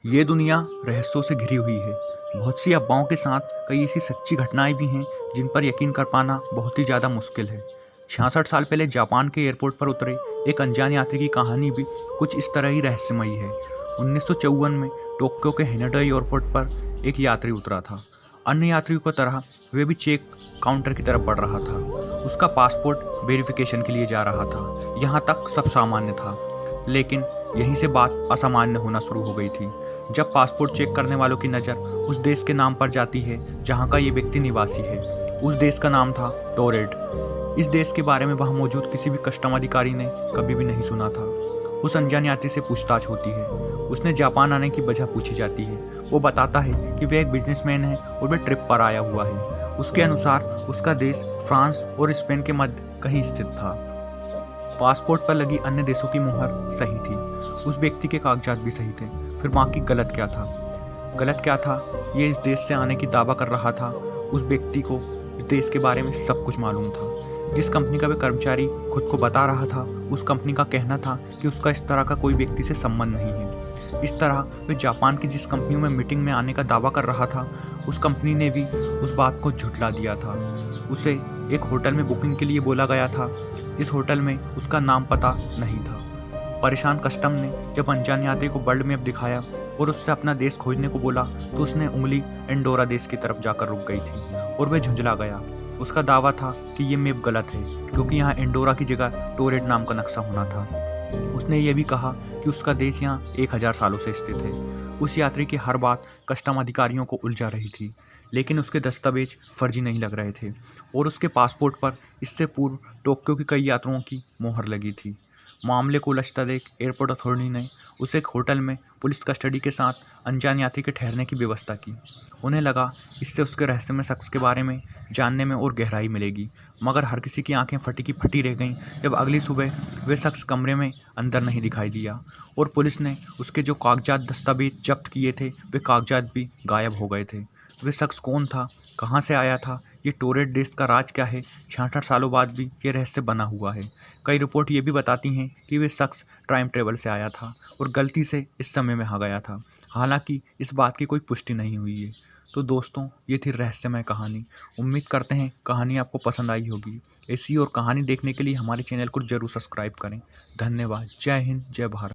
ये दुनिया रहस्यों से घिरी हुई है। बहुत सी अफवाहों के साथ कई ऐसी सच्ची घटनाएं भी हैं जिन पर यकीन कर पाना बहुत ही ज़्यादा मुश्किल है। 66 साल पहले जापान के एयरपोर्ट पर उतरे एक अनजान यात्री की कहानी भी कुछ इस तरह ही रहस्यमयी है। 1954 में टोक्यो के हेनेडा एयरपोर्ट पर एक यात्री उतरा था। अन्य यात्रियों की तरह वह भी चेक काउंटर की तरफ बढ़ रहा था। उसका पासपोर्ट वेरिफिकेशन के लिए जा रहा था। यहाँ तक सब सामान्य था, लेकिन यहीं से बात असामान्य होना शुरू हो गई थी। जब पासपोर्ट चेक करने वालों की नज़र उस देश के नाम पर जाती है जहाँ का ये व्यक्ति निवासी है। उस देश का नाम था टोरेड। इस देश के बारे में वहाँ मौजूद किसी भी कस्टम अधिकारी ने कभी भी नहीं सुना था। उस अनजान यात्री से पूछताछ होती है। उसने जापान आने की वजह पूछी जाती है। वो बताता है कि वह एक बिजनेसमैन है और वह ट्रिप पर आया हुआ है। उसके अनुसार उसका देश फ्रांस और स्पेन के मध्य कहीं स्थित था। पासपोर्ट पर लगी अन्य देशों की मुहर सही थी। उस व्यक्ति के कागजात भी सही थे। फिर बाकी गलत क्या था? गलत क्या था? ये इस देश से आने की दावा कर रहा था। उस व्यक्ति को इस देश के बारे में सब कुछ मालूम था। जिस कंपनी का वह कर्मचारी खुद को बता रहा था, उस कंपनी का कहना था कि उसका इस तरह का कोई व्यक्ति से संबंध नहीं है। इस तरह वह जापान की जिस कंपनियों में मीटिंग में आने का दावा कर रहा था, उस कंपनी ने भी उस बात को झुठला दिया था। उसे एक होटल में बुकिंग के लिए बोला गया था। इस होटल में उसका नाम पता नहीं था। परेशान कस्टम ने जब अनजान यात्री को वर्ल्ड मैप दिखाया और उससे अपना देश खोजने को बोला, तो उसने उंगली एंडोरा देश की तरफ जाकर रुक गई थी और वह झुंझला गया। उसका दावा था कि ये मैप गलत है, क्योंकि यहाँ एंडोरा की जगह टोरेड नाम का नक्शा होना था। उसने यह भी कहा कि उसका देश यहाँ 1000 सालों से स्थित है। उस यात्री की हर बात कस्टम अधिकारियों को उलझा रही थी, लेकिन उसके दस्तावेज फर्जी नहीं लग रहे थे और उसके पासपोर्ट पर इससे पूर्व टोक्यो की कई यात्रियों की मोहर लगी थी। मामले को उलझता देख एयरपोर्ट अथॉरिटी ने उसे एक होटल में पुलिस कस्टडी के साथ अनजान यात्री के ठहरने की व्यवस्था की। उन्हें लगा इससे उसके रहस्यमय शख्स के बारे में जानने में और गहराई मिलेगी, मगर हर किसी की आंखें फटी की फटी रह गईं जब अगली सुबह वह शख्स कमरे में अंदर नहीं दिखाई दिया और पुलिस ने उसके जो कागजात दस्तावेज जब्त किए थे, वे कागजात भी गायब हो गए थे। वह शख्स कौन था? कहाँ से आया था? ये टोरेड देश का राज क्या है? 66 सालों बाद भी ये रहस्य बना हुआ है। कई रिपोर्ट ये भी बताती हैं कि वह शख्स टाइम ट्रेवल से आया था और गलती से इस समय में आ गया था। हालांकि इस बात की कोई पुष्टि नहीं हुई है। तो दोस्तों, ये थी रहस्यमय कहानी। उम्मीद करते हैं कहानी आपको पसंद आई होगी। ऐसी और कहानी देखने के लिए हमारे चैनल को जरूर सब्सक्राइब करें। धन्यवाद। जय हिंद, जय भारत।